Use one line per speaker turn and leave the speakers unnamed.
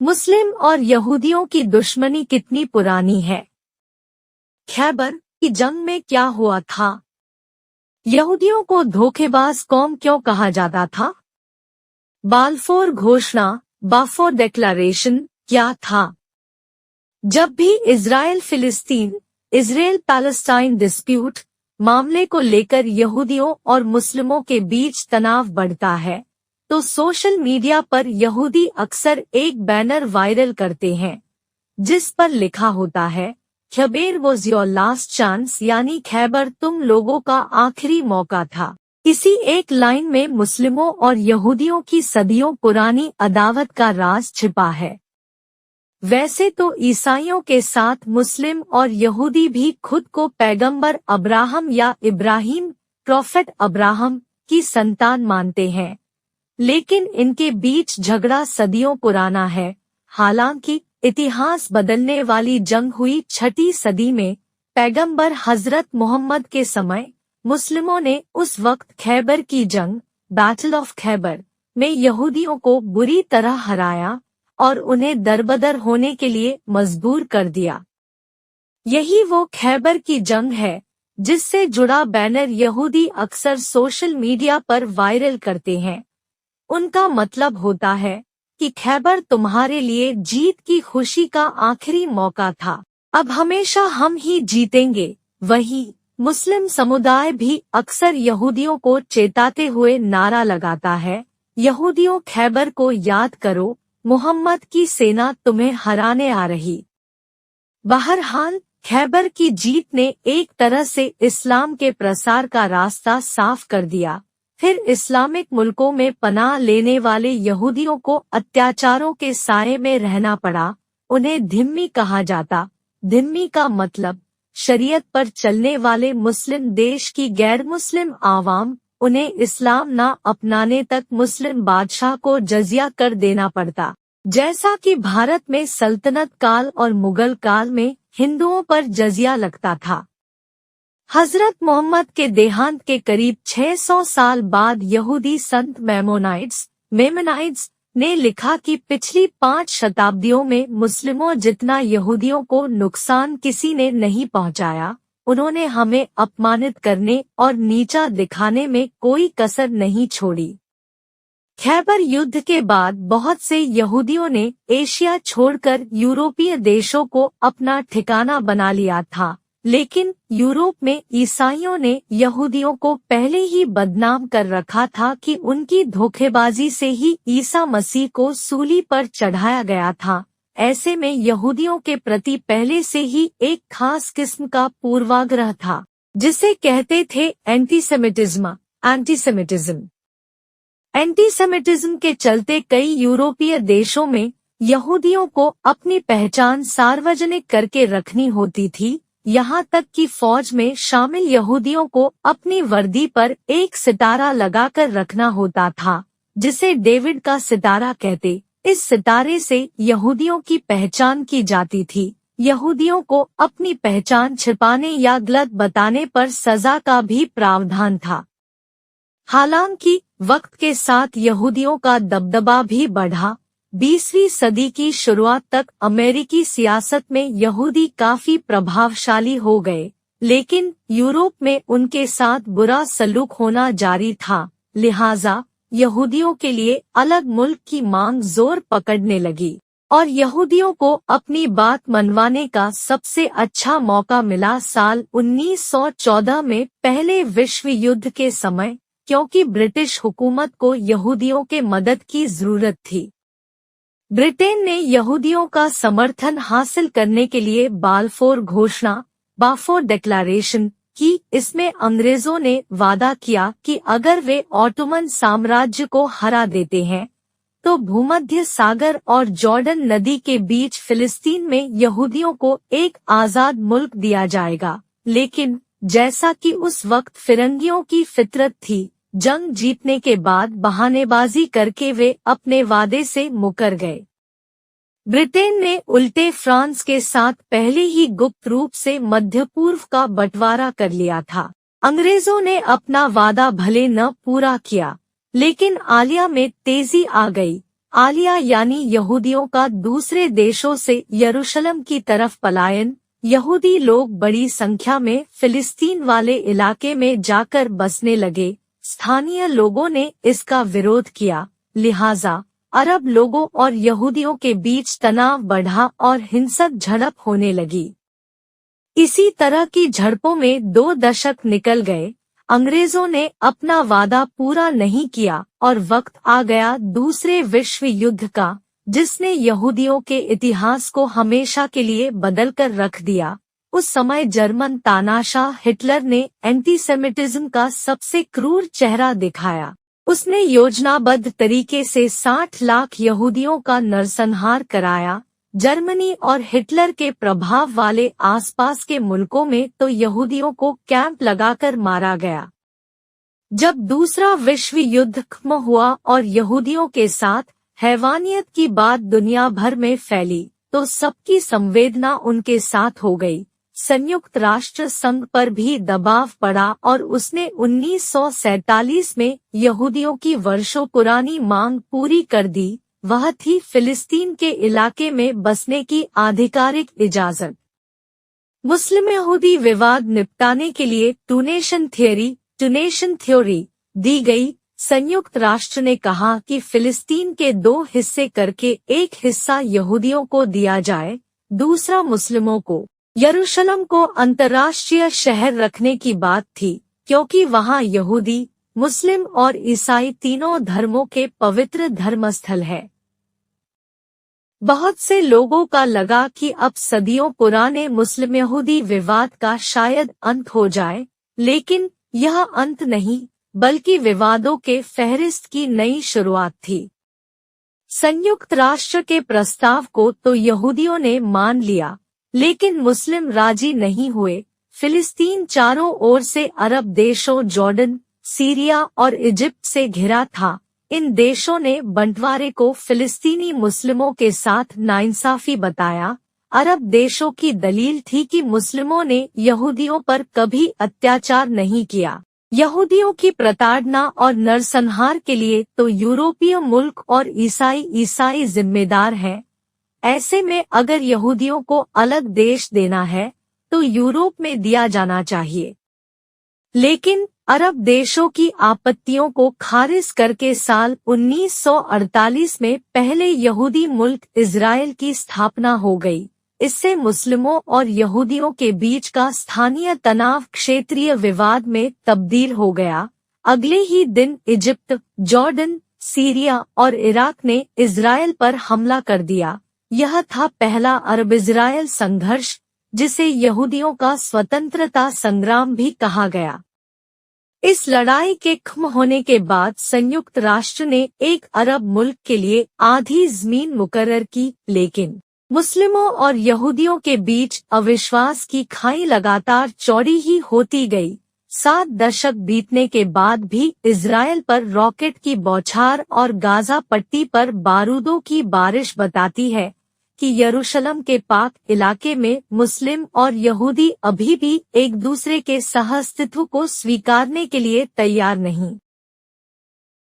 मुस्लिम और यहूदियों की दुश्मनी कितनी पुरानी है। खैबर की जंग में क्या हुआ था? यहूदियों को धोखेबाज कौम क्यों कहा जाता था? बाल्फोर घोषणा, बाल्फोर डिक्लेरेशन क्या था? जब भी इजराइल फिलिस्तीन, इजराइल पैलेस्टाइन डिस्प्यूट मामले को लेकर यहूदियों और मुस्लिमों के बीच तनाव बढ़ता है, तो सोशल मीडिया पर यहूदी अक्सर एक बैनर वायरल करते हैं जिस पर लिखा होता है, Khyber was your last chance, यानी खैबर तुम लोगों का आखिरी मौका था। इसी एक लाइन में मुस्लिमों और यहूदियों की सदियों पुरानी अदावत का राज छिपा है। वैसे तो ईसाइयों के साथ मुस्लिम और यहूदी भी खुद को पैगंबर अब्राहम या इब्राहिम, प्रॉफेट अब्राहम की संतान मानते हैं, लेकिन इनके बीच झगड़ा सदियों पुराना है। हालांकि इतिहास बदलने वाली जंग हुई 6वीं सदी में पैगंबर हजरत मोहम्मद के समय। मुस्लिमों ने उस वक्त खैबर की जंग, बैटल ऑफ खैबर, में यहूदियों को बुरी तरह हराया और उन्हें दरबदर होने के लिए मजबूर कर दिया। यही वो खैबर की जंग है जिससे जुड़ा बैनर यहूदी अक्सर सोशल मीडिया पर वायरल करते हैं। उनका मतलब होता है कि खैबर तुम्हारे लिए जीत की खुशी का आखिरी मौका था, अब हमेशा हम ही जीतेंगे। वहीं मुस्लिम समुदाय भी अक्सर यहूदियों को चेताते हुए नारा लगाता है, यहूदियों खैबर को याद करो, मोहम्मद की सेना तुम्हें हराने आ रही। बहरहाल खैबर की जीत ने एक तरह से इस्लाम के प्रसार का रास्ता साफ कर दिया। फिर इस्लामिक मुल्कों में पनाह लेने वाले यहूदियों को अत्याचारों के साए में रहना पड़ा। उन्हें धिम्मी कहा जाता। धिम्मी का मतलब शरीयत पर चलने वाले मुस्लिम देश की गैर मुस्लिम आवाम, उन्हें इस्लाम न अपनाने तक मुस्लिम बादशाह को जजिया कर देना पड़ता, जैसा कि भारत में सल्तनत काल और मुगल काल में हिंदुओं पर जजिया लगता था। हजरत मोहम्मद के देहांत के करीब 600 साल बाद यहूदी संत मेमोनाइट्स ने लिखा कि पिछली 5 शताब्दियों में मुस्लिमों जितना यहूदियों को नुकसान किसी ने नहीं पहुंचाया। उन्होंने हमें अपमानित करने और नीचा दिखाने में कोई कसर नहीं छोड़ी। खैबर युद्ध के बाद बहुत से यहूदियों ने एशिया छोड़कर यूरोपीय देशों को अपना ठिकाना बना लिया था, लेकिन यूरोप में ईसाइयों ने यहूदियों को पहले ही बदनाम कर रखा था कि उनकी धोखेबाजी से ही ईसा मसीह को सूली पर चढ़ाया गया था। ऐसे में यहूदियों के प्रति पहले से ही एक खास किस्म का पूर्वाग्रह था, जिसे कहते थे एंटीसेमिटिज्म। एंटीसेमिटिज्म के चलते कई यूरोपीय देशों में यहूदियों को अपनी पहचान सार्वजनिक करके रखनी होती थी। यहाँ तक कि फौज में शामिल यहूदियों को अपनी वर्दी पर एक सितारा लगाकर रखना होता था, जिसे डेविड का सितारा कहते। इस सितारे से यहूदियों की पहचान की जाती थी। यहूदियों को अपनी पहचान छिपाने या गलत बताने पर सजा का भी प्रावधान था। हालांकि वक्त के साथ यहूदियों का दबदबा भी बढ़ा। 20वीं सदी की शुरुआत तक अमेरिकी सियासत में यहूदी काफी प्रभावशाली हो गए, लेकिन यूरोप में उनके साथ बुरा सलूक होना जारी था। लिहाजा यहूदियों के लिए अलग मुल्क की मांग जोर पकड़ने लगी और यहूदियों को अपनी बात मनवाने का सबसे अच्छा मौका मिला साल 1914 में पहले विश्व युद्ध के समय, क्योंकि ब्रिटिश हुकूमत को यहूदियों के मदद की जरूरत थी। ब्रिटेन ने यहूदियों का समर्थन हासिल करने के लिए बाल्फोर घोषणा, बाल्फोर डिक्लेरेशन की। इसमें अंग्रेजों ने वादा किया कि अगर वे ऑटोमन साम्राज्य को हरा देते हैं तो भूमध्य सागर और जॉर्डन नदी के बीच फिलिस्तीन में यहूदियों को एक आजाद मुल्क दिया जाएगा। लेकिन जैसा कि उस वक्त फिरंगियों की फितरत थी, जंग जीतने के बाद बहानेबाजी करके वे अपने वादे से मुकर गए। ब्रिटेन ने उल्टे फ्रांस के साथ पहले ही गुप्त रूप से मध्य पूर्व का बंटवारा कर लिया था। अंग्रेजों ने अपना वादा भले न पूरा किया, लेकिन आलिया में तेजी आ गई। आलिया यानी यहूदियों का दूसरे देशों से यरूशलेम की तरफ पलायन। यहूदी लोग बड़ी संख्या में फिलिस्तीन वाले इलाके में जाकर बसने लगे। स्थानीय लोगों ने इसका विरोध किया, लिहाजा अरब लोगों और यहूदियों के बीच तनाव बढ़ा और हिंसक झड़प होने लगी। इसी तरह की झड़पों में 2 दशक निकल गए। अंग्रेजों ने अपना वादा पूरा नहीं किया और वक्त आ गया दूसरे विश्व युद्ध का, जिसने यहूदियों के इतिहास को हमेशा के लिए बदलकर रख दिया। उस समय जर्मन तानाशाह हिटलर ने एंटीसेमिटिज्म का सबसे क्रूर चेहरा दिखाया। उसने योजनाबद्ध तरीके से 60 लाख यहूदियों का नरसंहार कराया। जर्मनी और हिटलर के प्रभाव वाले आसपास के मुल्कों में तो यहूदियों को कैंप लगाकर मारा गया। जब दूसरा विश्व युद्ध खत्म हुआ और यहूदियों के साथ हैवानियत की बात दुनिया भर में फैली, तो सबकी संवेदना उनके साथ हो गई। संयुक्त राष्ट्र संघ पर भी दबाव पड़ा और उसने 1947 में यहूदियों की वर्षों पुरानी मांग पूरी कर दी, वह थी फिलिस्तीन के इलाके में बसने की आधिकारिक इजाजत। मुस्लिम यहूदी विवाद निपटाने के लिए टू नेशन थ्योरी दी गई। संयुक्त राष्ट्र ने कहा कि फिलिस्तीन के 2 हिस्से करके एक हिस्सा यहूदियों को दिया जाए, दूसरा मुस्लिमों को। यरूशलेम को अंतर्राष्ट्रीय शहर रखने की बात थी, क्योंकि वहां यहूदी, मुस्लिम और ईसाई तीनों धर्मों के पवित्र धर्मस्थल है। बहुत से लोगों का लगा कि अब सदियों पुराने मुस्लिम यहूदी विवाद का शायद अंत हो जाए, लेकिन यह अंत नहीं, बल्कि विवादों के फहरिस्त की नई शुरुआत थी। संयुक्त राष्ट्र के प्रस्ताव को तो यहूदियों ने मान लिया, लेकिन मुस्लिम राजी नहीं हुए। फिलिस्तीन चारों ओर से अरब देशों जॉर्डन, सीरिया और इजिप्ट से घिरा था। इन देशों ने बंटवारे को फिलिस्तीनी मुस्लिमों के साथ नाइंसाफी बताया। अरब देशों की दलील थी कि मुस्लिमों ने यहूदियों पर कभी अत्याचार नहीं किया। यहूदियों की प्रताड़ना और नरसंहार के लिए तो यूरोपीय मुल्क और ईसाई जिम्मेदार हैं। ऐसे में अगर यहूदियों को अलग देश देना है तो यूरोप में दिया जाना चाहिए। लेकिन अरब देशों की आपत्तियों को खारिज करके साल 1948 में पहले यहूदी मुल्क इजराइल की स्थापना हो गई। इससे मुस्लिमों और यहूदियों के बीच का स्थानीय तनाव क्षेत्रीय विवाद में तब्दील हो गया। अगले ही दिन इजिप्ट, जॉर्डन, सीरिया और इराक ने इजराइल पर हमला कर दिया। यह था पहला अरब इजराइल संघर्ष, जिसे यहूदियों का स्वतंत्रता संग्राम भी कहा गया। इस लड़ाई के खत्म होने के बाद संयुक्त राष्ट्र ने एक अरब मुल्क के लिए आधी जमीन मुकर्रर की, लेकिन मुस्लिमों और यहूदियों के बीच अविश्वास की खाई लगातार चौड़ी ही होती गई। 7 दशक बीतने के बाद भी इजराइल पर रॉकेट की बौछार और गाजा पट्टी पर बारूदों की बारिश बताती है कि यरूशलेम के पाक इलाके में मुस्लिम और यहूदी अभी भी एक दूसरे के सहअस्तित्व को स्वीकारने के लिए तैयार नहीं।